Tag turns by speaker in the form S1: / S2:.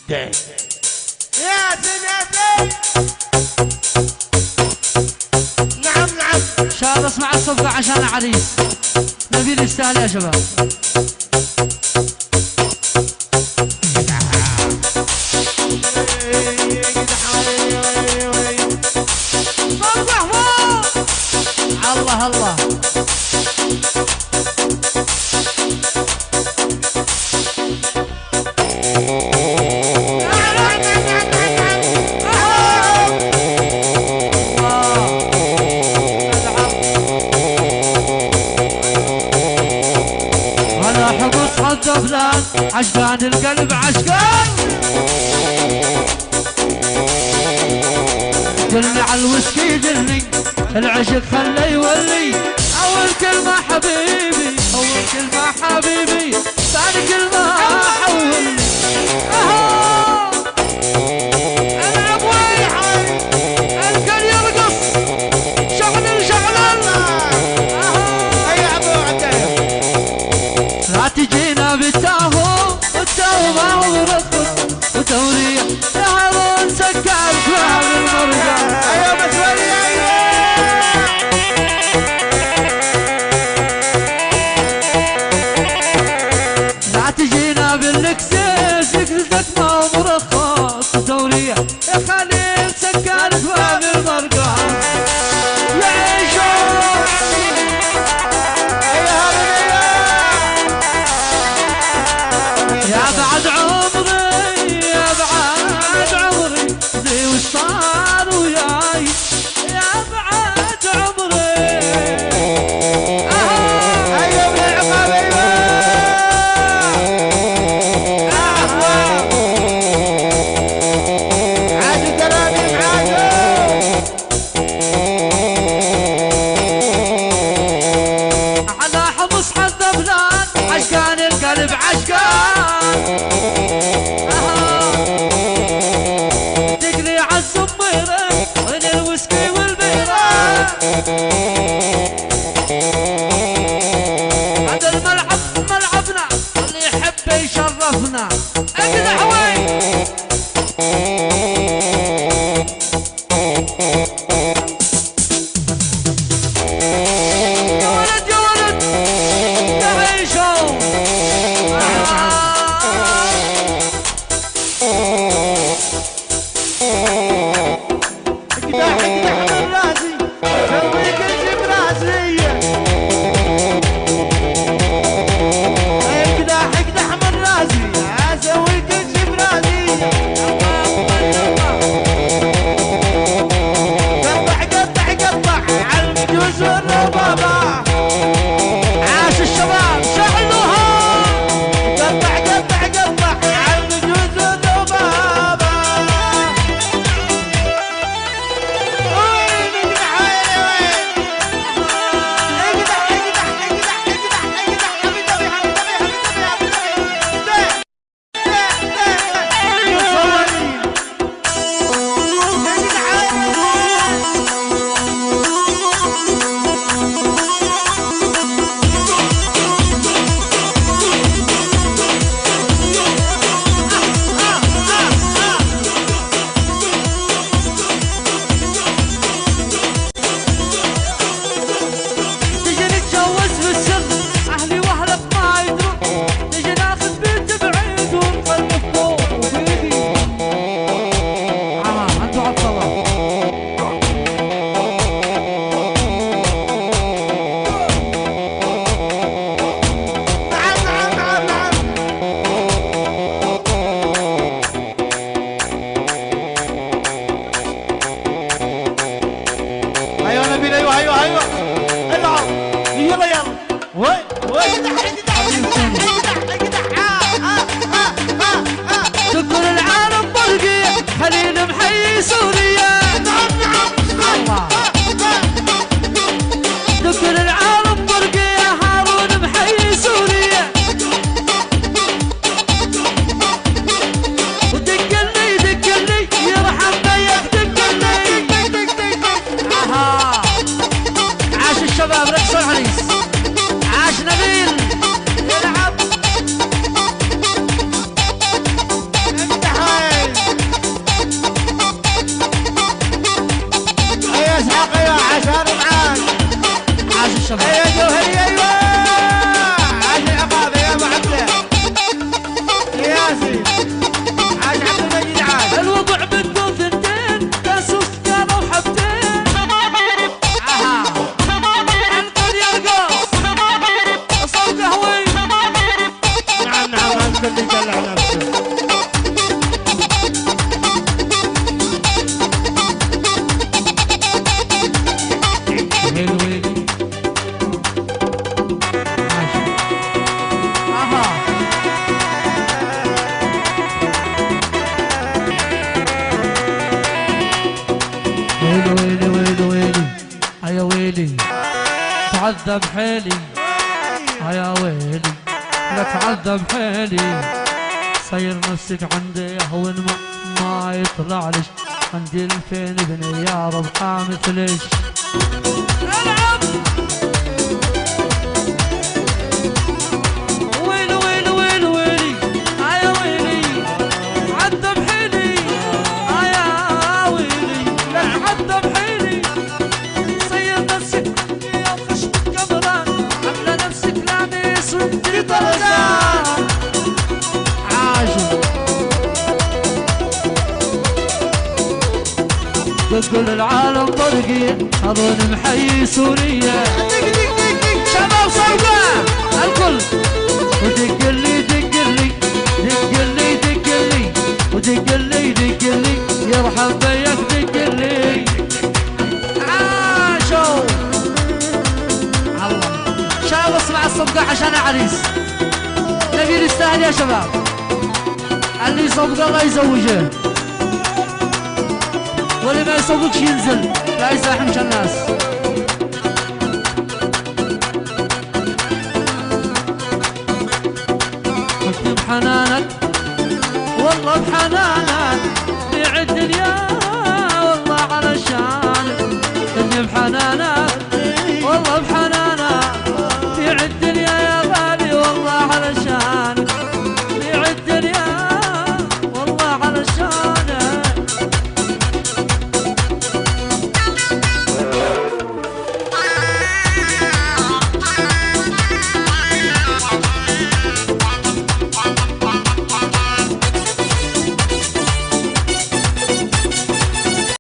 S1: يا سيدي. نعم نعم.
S2: شاب اسمع الصفقة عشان عريس نبيل يستاهل يا شباب. الله الله. هلا حبوس حظ فلان عشقان القلب عشقان. دلني على الويسكي دلني العشق خلي يولي. اول كلمة حبيبي اول كلمة حبيبي ثاني كلمة حولي. العب ويحي الكل يرقص شغل شغلنا. لا تجينا بالتاهو والتاهو ما هو مرخص وتوريح سهر سكر كلام المرجان. ايوه مسؤولي لا تجينا باللكسس لكسك ما هو مرخص وتوريح يا خليل سكر كلام المرجان. يا بعد عمري يا بعد عمري ذي وش صار وياي. يا بعد عمري
S1: ايوه بالعقاب ايوه. عادوا كلامي عادوا.
S2: على حمص حظ فلان عشقان القلب عشقان. تقلي عالزميرة من الويسكي والبيرة. هذا الملعب ملعبنا اللي يحب يشرفنا. اقلع وين يا ولد يا ولد تعيشوا.
S1: اقدح اقدح من راسي سوي كل شي براسي. اقدح اقدح من راسي اسوي كل شي براسي.
S2: ويلي ويلي ويلي يا ويلي تعذب حيلي يا ويلي لا تعذب حيلي صير نفسك عندي هون ما يطلع ليش عندي الفين بني يا رب قامت ليش العب ويلي ويلي ويلي ويلي يا ويلي عذب حيلي يا ويلي لا تعذب حيلي صير نفسك يا خشم كبران عامله نفسك لابس وانتي طردان عاشق تقول العالم طرقين اظن محيي سوريا شباب صوبه الكل ودق لي دق لي دق لي دق لي ودق لي دق لي يرحم بيك دق لي عاشوا الله شباب اسمع الصفقه عشان عريس نبي يستاهل يا شباب اللي يصفق الله يزوجه واللي ما يصوبكش ينزل لا يزاحمش الناس حطني بحنانك والله بحنانك بيع الدنيا والله علشانك حطني بحنانك